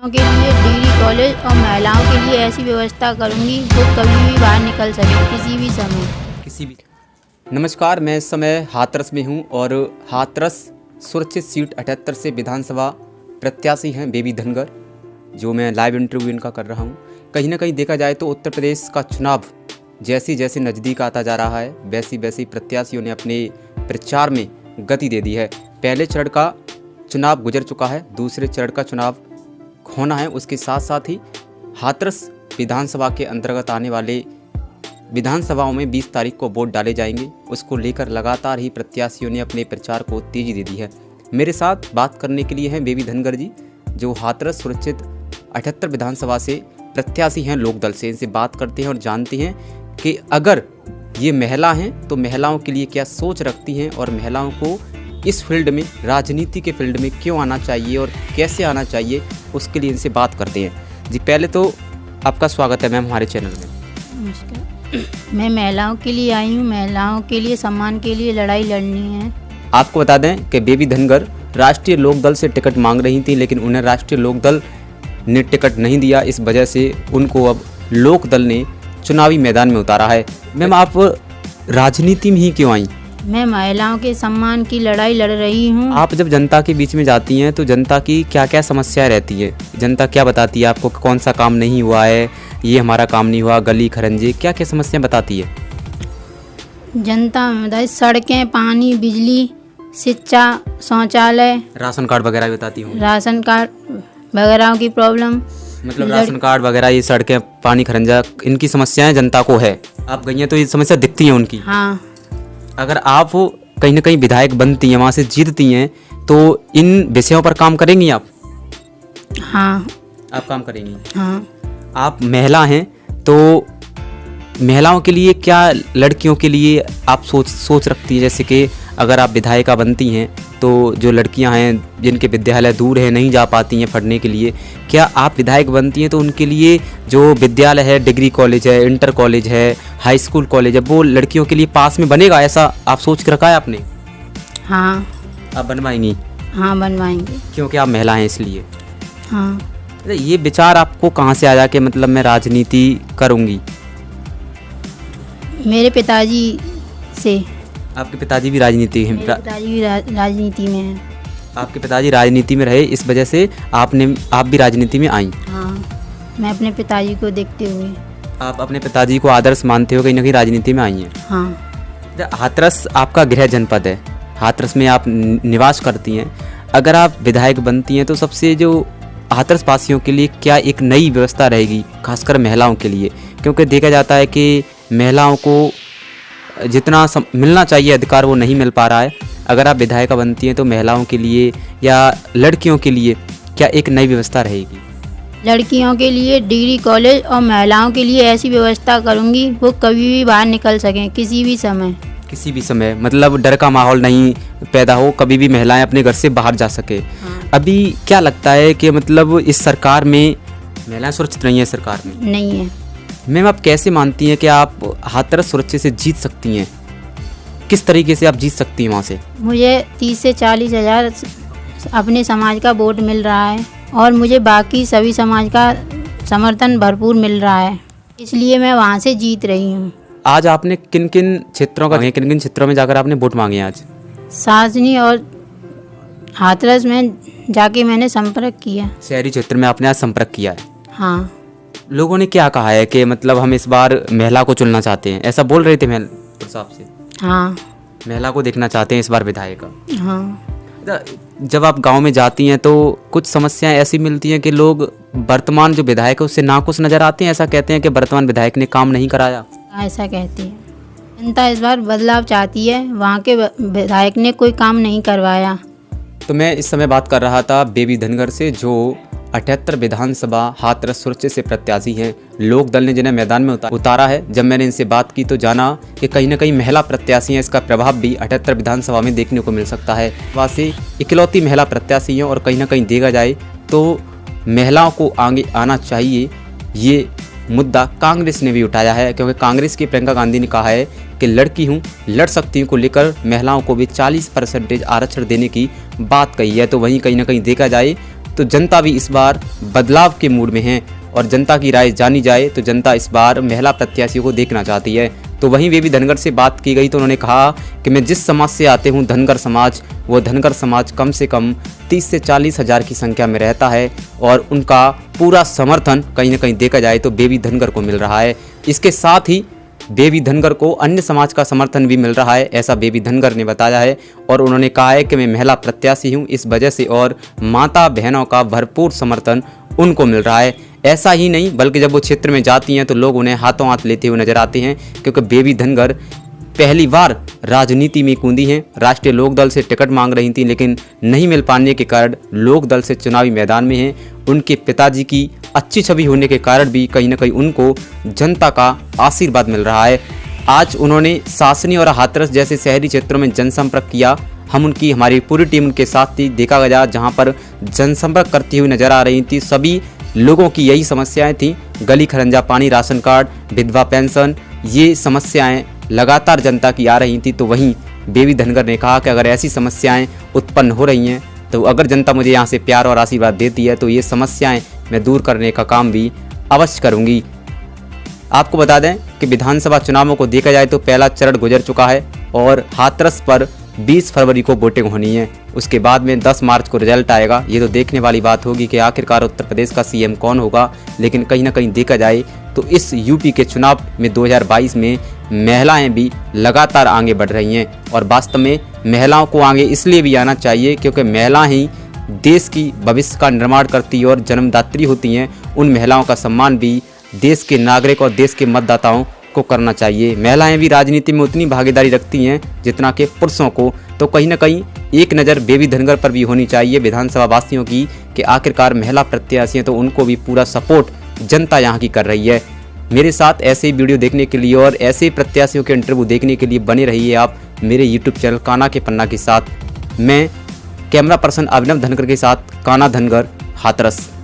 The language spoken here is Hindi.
के लिए डिग्री कॉलेज और महिलाओं के लिए ऐसी व्यवस्था करूंगी वो कभी भी बाहर निकल सके किसी भी समय। नमस्कार, मैं इस समय हाथरस में हूं और हाथरस सुरक्षित सीट 78 से विधानसभा प्रत्याशी हैं बेबी धनगर, जो मैं लाइव इंटरव्यू इनका कर रहा हूं। कहीं ना कहीं देखा जाए तो उत्तर प्रदेश का चुनाव जैसे जैसे नज़दीक आता जा रहा है वैसी वैसी प्रत्याशियों ने अपने प्रचार में गति दे दी है। पहले चरण का चुनाव गुजर चुका है, दूसरे चरण का चुनाव होना है। उसके साथ साथ ही हाथरस विधानसभा के अंतर्गत आने वाले विधानसभाओं में 20 तारीख को वोट डाले जाएंगे। उसको लेकर लगातार ही प्रत्याशियों ने अपने प्रचार को तेजी दे दी है। मेरे साथ बात करने के लिए हैं बेबी धनगर जी, जो हाथरस सुरक्षित 78 विधानसभा से प्रत्याशी हैं लोक दल से। इनसे बात करते हैं और जानते हैं कि अगर ये महिला हैं तो महिलाओं के लिए क्या सोच रखती हैं और महिलाओं को इस फील्ड में, राजनीति के फील्ड में क्यों आना चाहिए और कैसे आना चाहिए, उसके लिए इनसे बात करते हैं। जी, पहले तो आपका स्वागत है मैम हमारे चैनल में। नमस्कार। मैं महिलाओं के लिए आई हूँ, महिलाओं के लिए सम्मान के लिए लड़ाई लड़नी है। आपको बता दें कि बेबी धनगर राष्ट्रीय लोक दल से टिकट मांग रही थी, लेकिन उन्हें राष्ट्रीय लोक दल ने टिकट नहीं दिया। इस वजह से उनको अब लोक दल ने चुनावी मैदान में उतारा है। मैम, आप राजनीति में ही क्यों आई? मैं महिलाओं के सम्मान की लड़ाई लड़ रही हूँ। आप जब जनता के बीच में जाती हैं तो जनता की क्या क्या समस्याएं रहती है? जनता क्या बताती है आपको कि कौन सा काम नहीं हुआ है, ये हमारा काम नहीं हुआ, गली खरंजे, क्या क्या समस्याएं बताती है? जनता सड़कें, पानी, बिजली, शिक्षा, शौचालय, राशन कार्ड वगैरह भी बताती हूँ। राशन कार्ड वगैरह की प्रॉब्लम, मतलब राशन कार्ड वगैरह, ये सड़कें, पानी, खरंजा, इनकी समस्याएं जनता को है। आप गई हैं तो ये समस्या दिखती है उनकी। हाँ। अगर आप कहीं ना कहीं विधायक बनती हैं, वहाँ से जीतती हैं, तो इन विषयों पर काम करेंगी आप? हाँ। आप काम करेंगी? हाँ। आप महिला हैं तो महिलाओं के लिए क्या, लड़कियों के लिए आप सोच रखती हैं? जैसे कि अगर आप विधायिका बनती हैं तो जो लड़कियां हैं जिनके विद्यालय दूर है, नहीं जा पाती हैं पढ़ने के लिए, क्या आप विधायक बनती हैं तो उनके लिए जो विद्यालय है, डिग्री कॉलेज है, इंटर कॉलेज है, हाई स्कूल कॉलेज है, वो लड़कियों के लिए पास में बनेगा? ऐसा आप सोच के रखा है आपने? हाँ। आप बनवाएंगी? हाँ, बनवाएंगे। क्योंकि आप महिला हैं इसलिए? हाँ। ये विचार आपको कहाँ से आया कि मतलब मैं राजनीति करूँगी? मेरे पिताजी से। आपके पिताजी भी राजनीति हैं? मेरे पिताजी भी राजनीति में हैं। आपके पिताजी राजनीति में रहे, इस वजह से आप भी राजनीति में आई? हाँ, मैं अपने पिताजी को देखते हुए। आप अपने पिताजी को आदर्श मानते हो, कहीं ना कहीं राजनीति में आई हैं? हाँ। हाथरस आपका गृह जनपद है, हाथरस में आप निवास करती हैं। अगर आप विधायक बनती हैं तो सबसे जो हाथरस वासियों के लिए क्या एक नई व्यवस्था रहेगी, खासकर महिलाओं के लिए? क्योंकि देखा जाता है कि महिलाओं को जितना मिलना चाहिए अधिकार वो नहीं मिल पा रहा है। अगर आप विधायिका बनती हैं तो महिलाओं के लिए या लड़कियों के लिए क्या एक नई व्यवस्था रहेगी? लड़कियों के लिए डिग्री कॉलेज और महिलाओं के लिए ऐसी व्यवस्था करूंगी वो कभी भी बाहर निकल सकें किसी भी समय। किसी भी समय, मतलब डर का माहौल नहीं पैदा हो, कभी भी महिलाएं अपने घर से बाहर जा सके। हाँ। अभी क्या लगता है कि मतलब इस सरकार में महिलाएं सुरक्षित नहीं है? सरकार में नहीं है। मैम, आप कैसे मानती हैं कि आप हाथरस सुरक्षित से जीत सकती हैं? किस तरीके से आप जीत सकती हैं वहाँ से? मुझे 30 से 40 हज़ार अपने समाज का वोट मिल रहा है और मुझे बाकी सभी समाज का समर्थन भरपूर मिल रहा है, इसलिए मैं वहाँ से जीत रही हूँ। आज आपने किन किन क्षेत्रों में जाकर आपने वोट मांगे? आज साजनी और हाथरस में जाके मैंने संपर्क किया। शहरी क्षेत्र में आपने आज संपर्क किया है? हाँ। लोगों ने क्या कहा है कि मतलब हम इस बार महिला को चुनना चाहते हैं, ऐसा बोल रहे थे महिला साहब से? हाँ। महिला को देखना चाहते हैं इस बार विधायक का? हाँ। जब आप गांव में जाती हैं तो कुछ समस्याएं ऐसी मिलती हैं कि लोग वर्तमान जो विधायक है उससे नाखुश नजर आते हैं, ऐसा कहते हैं कि वर्तमान विधायक ने काम नहीं कराया? ऐसा कहती है जनता। इस बार बदलाव चाहती है, वहाँ के विधायक ने कोई काम नहीं करवाया। तो मैं इस समय बात कर रहा था बेबी धनगर से, जो 78 विधानसभा हाथरस सुरक्षित से प्रत्याशी हैं। लोक दल ने जिन्हें मैदान में उतारा है। जब मैंने इनसे बात की तो जाना कि कहीं ना कहीं महिला प्रत्याशी हैं, इसका प्रभाव भी 78 विधानसभा में देखने को मिल सकता है। वहाँ से इकलौती महिला प्रत्याशी हैं और कहीं ना कहीं देखा जाए तो महिलाओं को आगे आना चाहिए, ये मुद्दा कांग्रेस ने भी उठाया है। क्योंकि कांग्रेस की प्रियंका गांधी ने कहा है कि लड़की हूँ, लड़ सकती हूँ को लेकर महिलाओं को भी 40% आरक्षण देने की बात कही है। तो वहीं कहीं ना कहीं देखा जाए तो जनता भी इस बार बदलाव के मूड में है और जनता की राय जानी जाए तो जनता इस बार महिला प्रत्याशियों को देखना चाहती है। तो वहीं बेबी धनगर से बात की गई तो उन्होंने कहा कि मैं जिस समाज से आते हूं धनगर समाज, वो धनगर समाज कम से कम 30 से 40 हज़ार की संख्या में रहता है और उनका पूरा समर्थन कहीं ना कहीं देखा जाए तो बेबी धनगर को मिल रहा है। इसके साथ ही बेबी धनगर को अन्य समाज का समर्थन भी मिल रहा है, ऐसा बेबी धनगर ने बताया है। और उन्होंने कहा है कि मैं महिला प्रत्याशी हूं इस वजह से और माता बहनों का भरपूर समर्थन उनको मिल रहा है। ऐसा ही नहीं बल्कि जब वो क्षेत्र में जाती हैं तो लोग उन्हें हाथों हाथ लेते हुए नजर आते हैं, क्योंकि बेबी धनगर पहली बार राजनीति में कूदी हैं। राष्ट्रीय लोकदल से टिकट मांग रही थी लेकिन नहीं मिल पाने के कारण लोकदल से चुनावी मैदान में हैं। उनके पिताजी की अच्छी छवि होने के कारण भी कहीं ना कहीं उनको जनता का आशीर्वाद मिल रहा है। आज उन्होंने सासनी और हाथरस जैसे शहरी क्षेत्रों में जनसंपर्क किया। हमारी पूरी टीम उनके साथ थी, देखा गया जहां पर जनसंपर्क करती हुई नजर आ रही थी। सभी लोगों की यही समस्याएं थी, गली खरंजा पानी, राशन कार्ड, विधवा पेंशन, ये समस्याएं लगातार जनता की आ रही थी। तो वहीं बेबी धनगर ने कहा कि अगर ऐसी समस्याएं उत्पन्न हो रही हैं तो अगर जनता मुझे यहाँ से प्यार और आशीर्वाद देती है तो ये समस्याएं मैं दूर करने का काम भी अवश्य करूँगी। आपको बता दें कि विधानसभा चुनावों को देखा जाए तो पहला चरण गुजर चुका है और हाथरस पर 20 फरवरी को वोटिंग होनी है। उसके बाद में 10 मार्च को रिजल्ट आएगा। ये तो देखने वाली बात होगी कि आखिरकार उत्तर प्रदेश का सीएम कौन होगा। लेकिन कहीं ना कहीं देखा जाए तो इस यूपी के चुनाव में 2022 में महिलाएं भी लगातार आगे बढ़ रही हैं और वास्तव में महिलाओं को आगे इसलिए भी आना चाहिए क्योंकि महिलाएं ही देश की भविष्य का निर्माण करती और जन्मदात्री होती हैं। उन महिलाओं का सम्मान भी देश के नागरिक और देश के मतदाताओं को करना चाहिए। महिलाएं भी राजनीति में उतनी भागीदारी रखती हैं जितना कि पुरुषों को। तो कहीं ना कहीं एक नज़र बेबी धनगर पर भी होनी चाहिए विधानसभा वासियों की कि आखिरकार महिला प्रत्याशी हैं तो उनको भी पूरा सपोर्ट जनता यहाँ की कर रही है। मेरे साथ ऐसे ही वीडियो देखने के लिए और ऐसे ही प्रत्याशियों के इंटरव्यू देखने के लिए बने रहिए आप मेरे यूट्यूब चैनल काना के पन्ना के साथ। मैं कैमरा पर्सन अभिनव धनगर के साथ, काना धनगर, हाथरस।